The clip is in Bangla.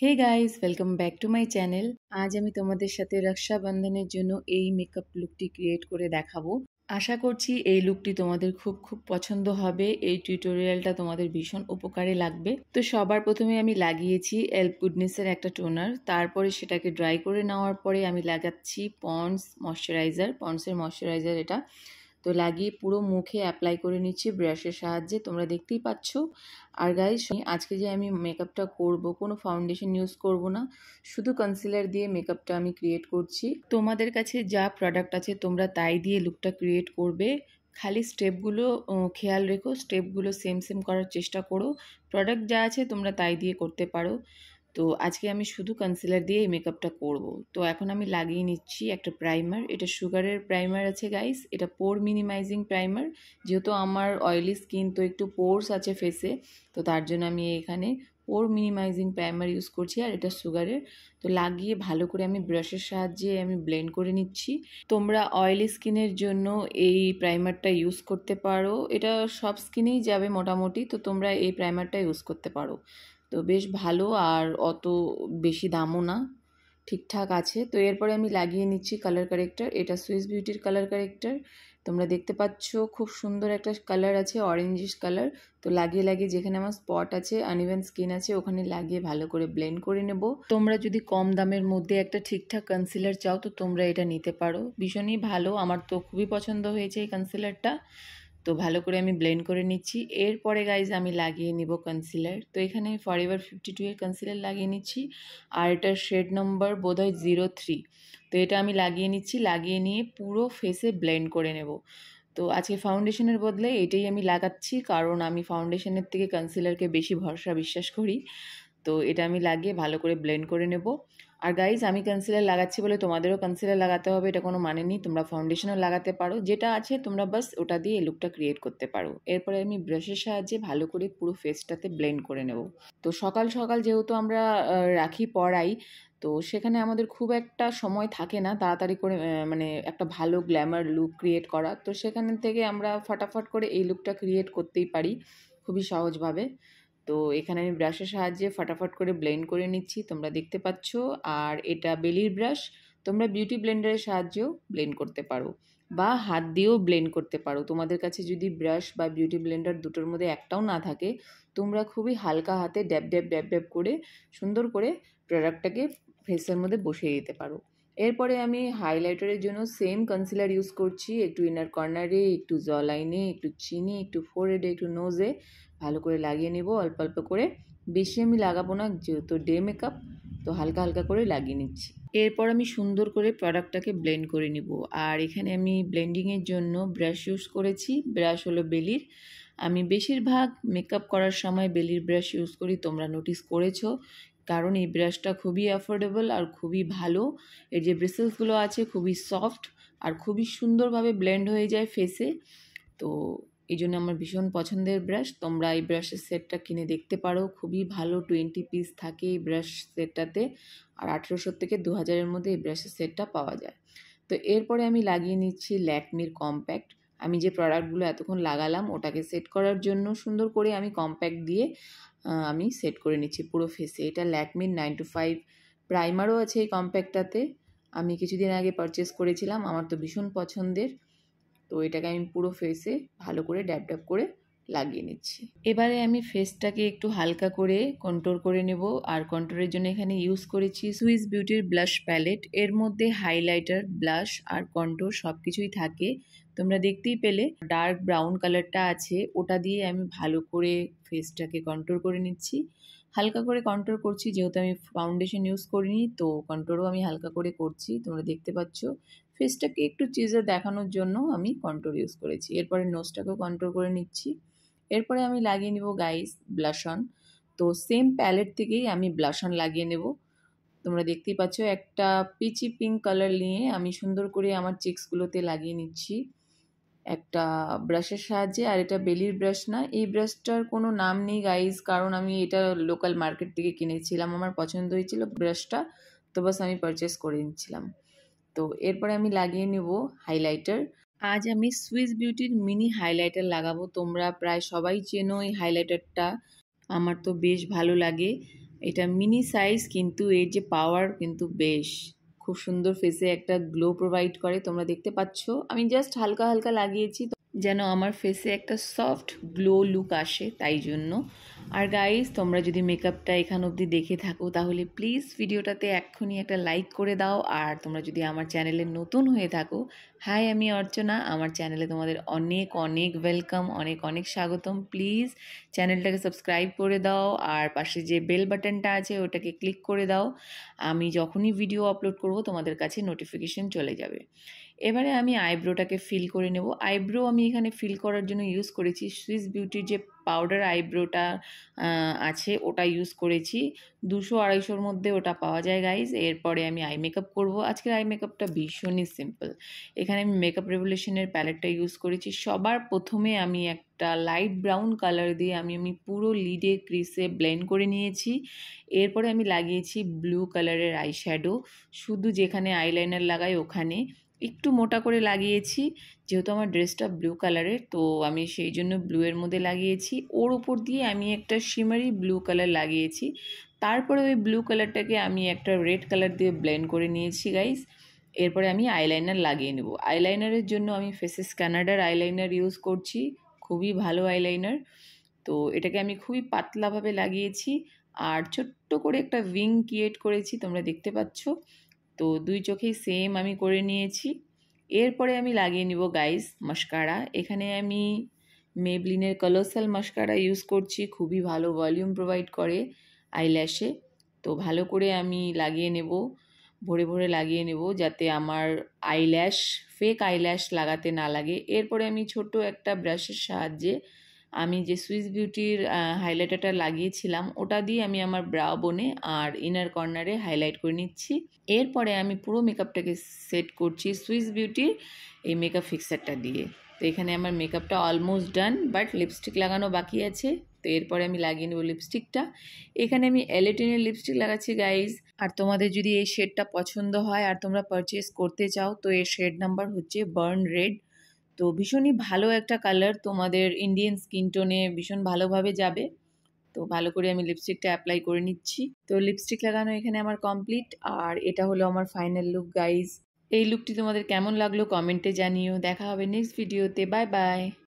Hey guys, welcome back to my channel. আজ আমি তোমাদের সাথে রক্ষাবন্ধনের জন্য এই মেকআপ লুকটি ক্রিয়েট করে দেখাবো। আশা করছি এই লুকটি তোমাদের খুব খুব পছন্দ হবে। এই টিউটোরিয়ালটা তোমাদের ভীষণ উপকারে লাগবে। তো সবার প্রথমে আমি লাগিয়েছি এলফ গুডনেসের একটা টোনার, তারপরে সেটাকে ড্রাই করে নেওয়ার পরে আমি লাগাচ্ছি পন্ডস পন্ডসের ময়শ্চারাইজার এটা। তো লাগিয়ে পুরো মুখে অ্যাপ্লাই করে নিচ্ছি ব্রাশের সাহায্যে, তোমরা দেখতেই পাচ্ছ। আর গাইস, আজকে যে আমি মেকআপটা করব, কোনো ফাউন্ডেশন ইউজ করব না, শুধু কনসিলার দিয়ে মেকআপটা আমি ক্রিয়েট করছি। তোমাদের কাছে যা প্রোডাক্ট আছে তোমরা তাই দিয়ে লুকটা ক্রিয়েট করবে। খালি স্টেপগুলো খেয়াল রেখো, স্টেপগুলো সেম সেম করার চেষ্টা করো। প্রোডাক্ট যা আছে তোমরা তাই দিয়ে করতে পারো। তো আজকে আমি শুধু কনসিলার দিয়ে এই মেকআপটা করব। তো এখন আমি লাগিয়ে নিচ্ছি একটা প্রাইমার। এটা সুগারের প্রাইমার আছে গাইস, এটা পোর মিনিমাইজিং প্রাইমার। যেহেতু আমার অয়েলি স্কিন, তো একটু পোরস আছে ফেসে, তো তার জন্য আমি এখানে পোর মিনিমাইজিং প্রাইমার ইউজ করছি। আর এটা সুগারের। তো লাগিয়ে ভালো করে আমি ব্রাশের সাহায্যে আমি ব্লেন্ড করে নিচ্ছি। তোমরা অয়েলি স্কিনের জন্য এই প্রাইমারটা ইউজ করতে পারো, এটা সব স্কিনেই যাবে মোটামুটি। তো তোমরা এই প্রাইমারটা ইউজ করতে পারো। তো বেশ ভালো, আর অত বেশি দামও না, ঠিকঠাক আছে। তো এরপরে আমি লাগিয়ে নিচ্ছি কালার কারেক্টার। এটা সুইস বিউটির কালার কারেক্টার। তোমরা দেখতে পাচ্ছ খুব সুন্দর একটা কালার আছে, অরেঞ্জিশ কালার। তো লাগিয়ে লাগিয়ে যেখানে আমার স্পট আছে, আনইভেন স্কিন আছে, ওখানে লাগিয়ে ভালো করে ব্লেন্ড করে নেব। তোমরা যদি কম দামের মধ্যে একটা ঠিকঠাক কনসিলার চাও তো তোমরা এটা নিতে পারো, ভীষণই ভালো। আমার তো খুবই পছন্দ হয়েছে এই কনসিলারটা। তো ভালো করে আমি ব্লেন্ড করে নিচ্ছি। এরপরে গাইজ আমি লাগিয়ে নিব কনসিলার। তো এখানে ফরএভার 52 এর কনসিলার লাগিয়ে নিচ্ছি। আর এটার শেড নম্বর বোধহয় 03। তো এটা আমি লাগিয়ে নিচ্ছি, লাগিয়ে নিয়ে পুরো ফেসে ব্লেন্ড করে নেব। তো আজকে ফাউন্ডেশনের বদলে এটাই আমি লাগাচ্ছি, কারণ আমি ফাউন্ডেশনের থেকে কনসিলারকে বেশি ভরসা বিশ্বাস করি। তো এটা আমি লাগিয়ে ভালো করে ব্লেন্ড করে নেব। আর গাইজ, আমি কনসিলার লাগাচ্ছি বলে তোমাদেরও কনসিলার লাগাতে হবে এটা কোনো মানে নেই। তোমরা ফাউন্ডেশনও লাগাতে পারো, যেটা আছে তোমরা বাস ওটা দিয়ে এই লুকটা ক্রিয়েট করতে পারো। এরপরে আমি ব্রাশের সাহায্যে ভালো করে পুরো ফেসটাতে ব্লেন্ড করে নেব। তো সকাল সকাল যেহেতু আমরা রাখি পড়াই, তো সেখানে আমাদের খুব একটা সময় থাকে না তাড়াতাড়ি করে মানে একটা ভালো গ্ল্যামার লুক ক্রিয়েট করা। তো সেখান থেকে আমরা ফটাফট করে এই লুকটা ক্রিয়েট করতেই পারি খুবই সহজভাবে। তো এখানে আমি ব্রাশের সাহায্যে ফটাফট করে ব্লেন্ড করে নিচ্ছি, তোমরা দেখতে পাচ্ছ। আর এটা বেলির ব্রাশ, তোমরা বিউটি ব্লেন্ডারের সাহায্যেও ব্লেন্ড করতে পারো বা হাত দিয়েও ব্লেন্ড করতে পারো। তোমাদের কাছে যদি ব্রাশ বা বিউটি ব্লেন্ডার দুটোর মধ্যে একটাও না থাকে, তোমরা খুবই হালকা হাতে ড্যাব ড্যাব ড্যাব ড্যাব করে সুন্দর করে প্রোডাক্টটাকে ফেসের মধ্যে বসিয়ে দিতে পারো। এরপরে আমি হাইলাইটারের জন্য সেম কনসিলার ইউজ করছি। একটু ইনার কর্নারে, একটু জ লাইনে, একটু চিনে, একটু ফোরহেডে, একটু নোজে ভালো করে লাগিয়ে নেব অল্প অল্প করে। বেশি আমি লাগাবো না যেহেতু ডে মেকআপ, তো হালকা হালকা করে লাগিয়ে নিচ্ছি। এরপর আমি সুন্দর করে প্রোডাক্টটাকে ব্লেন্ড করে নিব। আর এখানে আমি ব্লেন্ডিংয়ের জন্য ব্রাশ ইউজ করেছি। ব্রাশ হলো বেলির। আমি বেশিরভাগ মেকআপ করার সময় বেলির ব্রাশ ইউজ করি, তোমরা নোটিস করেছো, কারণ এই ব্রাশটা খুবই অ্যাফোর্ডেবল আর খুবই ভালো। এর যে ব্রিসেলসগুলো আছে খুবই সফট আর খুবই সুন্দরভাবে ব্লেন্ড হয়ে যায় ফেসে। তো এই জন্য আমার ভীষণ পছন্দের ব্রাশ। তোমরা এই ব্রাশের সেটটা কিনে দেখতে পারো, খুবই ভালো। 20 পিস থাকে এই ব্রাশ সেটটাতে। আর 1800 থেকে 2000-এর মধ্যে এই ব্রাশের সেটটা পাওয়া যায়। তো এরপরে আমি লাগিয়ে নিচ্ছি ল্যাকমির কম্প্যাক্ট। আমি যে প্রোডাক্টগুলো এতক্ষণ লাগালাম ওটাকে সেট করার জন্য সুন্দর করে আমি কম্প্যাক্ট দিয়ে আমি সেট করে নিচ্ছি পুরো ফেসে। এটা ল্যাকমির 9 to 5 প্রাইমারও আছে এই কম্প্যাক্টটাতে। আমি কিছুদিন আগে পারচেস করেছিলাম, আমার তো ভীষণ পছন্দের। তো এটাকে আমি পুরো ফেসে ভালো করে ড্যাব ড্যাব করে লাগিয়ে নিচ্ছি। এবারে আমি ফেসটাকে একটু হালকা করে কন্ট্রোল করে নেব। আর কন্ট্রোলের জন্য এখানে ইউজ করেছি সুইস বিউটির ব্লাশ প্যালেট। এর মধ্যে হাইলাইটার, ব্লাশ আর কন্ট্রোল সব কিছুই থাকে। তোমরা দেখতেই পেলে ডার্ক ব্রাউন কালারটা আছে, ওটা দিয়ে আমি ভালো করে ফেসটাকে কন্ট্রোল করে নিচ্ছি। হালকা করে কন্ট্রোল করছি যেহেতু আমি ফাউন্ডেশন ইউজ করিনি, তো কন্ট্রোলও আমি হালকা করে করছি, তোমরা দেখতে পাচ্ছ। ফেসটাকে একটু চিজে দেখানোর জন্য আমি কন্ট্রোল ইউজ করেছি। এরপরে নোজটাকেও কন্ট্রোল করে নিচ্ছি। এরপরে আমি লাগিয়ে নিব গাইস ব্লাশ অন। তো সেম প্যালেট থেকেই আমি ব্লাশ অন লাগিয়ে নেব। তোমরা দেখতেই পাচ্ছ একটা পিচি পিঙ্ক কালার নিয়ে আমি সুন্দর করে আমার চিক্সগুলোতে লাগিয়ে নিচ্ছি একটা ব্রাশের সাহায্যে। আর এটা বেলির ব্রাশ না, এই ব্রাশটার কোনো নাম নেই গাইজ, কারণ আমি এটা লোকাল মার্কেট থেকে কিনেছিলাম, আমার পছন্দ হয়েছিল ব্রাশটা, তো বাস আমি পারচেস করে নিচ্ছিলাম। তো এরপরে আমি লাগিয়ে নেব হাইলাইটার। আজ আমি সুইস বিউটির মিনি হাইলাইটার লাগাবো। তোমরা প্রায় সবাই চেনো এই হাইলাইটারটা, আমার তো বেশ ভালো লাগে। এটা মিনি সাইজ, কিন্তু এর যে পাওয়ার কিন্তু বেশ খুব সুন্দর, ফেসে একটা গ্লো প্রোভাইড করে। তোমরা দেখতে পাচ্ছ আমি জাস্ট হালকা হালকা লাগিয়েছি যেন আমার ফেসে একটা সফট গ্লো লুক আসে, তাই জন্য। আর গাইস, তোমরা যদি মেকআপটা এখান অবধি দেখে থাকো তাহলে প্লিজ ভিডিওটাতে এক্ষুনি একটা লাইক করে দাও। আর তোমরা যদি আমার চ্যানেলে নতুন হয়ে থাকো, হাই, আমি অর্চনা, আমার চ্যানেলে তোমাদের অনেক অনেক ওয়েলকাম, অনেক অনেক স্বাগতম। প্লিজ চ্যানেলটাকে সাবস্ক্রাইব করে দাও, আর পাশে যে বেল বাটনটা আছে ওটাকে ক্লিক করে দাও। আমি যখনই ভিডিও আপলোড করব তোমাদের কাছে নোটিফিকেশন চলে যাবে। এবারে আমি আইব্রোটাকে ফিল করে নেব। আইব্রো আমি এখানে ফিল করার জন্য ইউজ করেছি সুইস বিউটির যে পাউডার আইব্রোটা আছে, ওটা ইউজ করেছি। 200-250-র মধ্যে ওটা পাওয়া যায় গাইজ। এরপরে আমি আই মেকআপ করবো। আজকের আই মেকআপটা ভীষণই সিম্পল। এখানে আমি মেকআপ রেভলিউশনের প্যালেটটা ইউজ করেছি। সবার প্রথমে আমি একটা লাইট ব্রাউন কালার দিয়ে আমি পুরো লিডে ক্রিসে ব্লেন্ড করে নিয়েছি। এরপরে আমি লাগিয়েছি ব্লু কালারের আই শ্যাডো, শুধু যেখানে আইলাইনার লাগাই ওখানে একটু মোটা করে লাগিয়েছি, যেহেতু আমার ড্রেসটা ব্লু কালারের, তো আমি সেই জন্য ব্লুয়ের মধ্যে লাগিয়েছি। ওর উপর দিয়ে আমি একটা শিমারি ব্লু কালার লাগিয়েছি। তারপরে ওই ব্লু কালারটাকে আমি একটা রেড কালার দিয়ে ব্লেন্ড করে নিয়েছি গাইস। এরপরে আমি আইলাইনার লাগিয়ে নেব। আইলাইনারের জন্য আমি ফেসেস কানাডার আইলাইনার ইউজ করছি, খুবই ভালো আইলাইনার। তো এটাকে আমি খুবই পাতলাভাবে লাগিয়েছি, আর ছোট্ট করে একটা উইং ক্রিয়েট করেছি, তোমরা দেখতে পাচ্ছ। তো দুই চোখেই সেম আমি করে নিয়েছি। এরপরে আমি লাগিয়ে নিব গাইস মাস্কারা। এখানে আমি মেবলিনের কলোসাল মাস্কারা ইউজ করছি, খুবই ভালো ভলিউম প্রোভাইড করে আইল্যাশে। তো ভালো করে আমি লাগিয়ে নেব, ভরে ভরে লাগিয়ে নেব, যাতে আমার আইল্যাশ ফেক আইল্যাশ লাগাতে না লাগে। এরপরে আমি ছোট একটা ব্রাশের সাহায্যে আমি যে সুইস বিউটির হাইলাইটারটা লাগিয়েছিলাম ওটা দিয়ে আমি আমার ব্রাও বোনে আর ইনার কর্নারে হাইলাইট করে নিচ্ছি। এরপরে আমি পুরো মেকআপটাকে সেট করছি সুইস বিউটির এই মেকআপ ফিক্সারটা দিয়ে। তো এখানে আমার মেকআপটা অলমোস্ট ডান, বাট লিপস্টিক লাগানো বাকি আছে। তো এরপরে আমি লাগিয়ে নেব লিপস্টিকটা। এখানে আমি এলেটিনের লিপস্টিক লাগাচ্ছি গাইজ। আর তোমাদের যদি এই শেডটা পছন্দ হয় আর তোমরা পারচেস করতে চাও, তো এর শেড নাম্বার হচ্ছে বার্ন রেড। তো ভীষণই ভালো একটা কালার, তোমাদের ইন্ডিয়ান স্কিন টোনে ভীষণ ভালোভাবে যাবে। তো ভালো করে আমি লিপস্টিকটা অ্যাপ্লাই করে নিচ্ছি। তো লিপস্টিক লাগানো এখানে আমার কমপ্লিট, আর এটা হলো আমার ফাইনাল লুক গাইজ। এই লুকটি তোমাদের কেমন লাগলো কমেন্টে জানিও। দেখা হবে নেক্সট ভিডিওতে। Bye bye.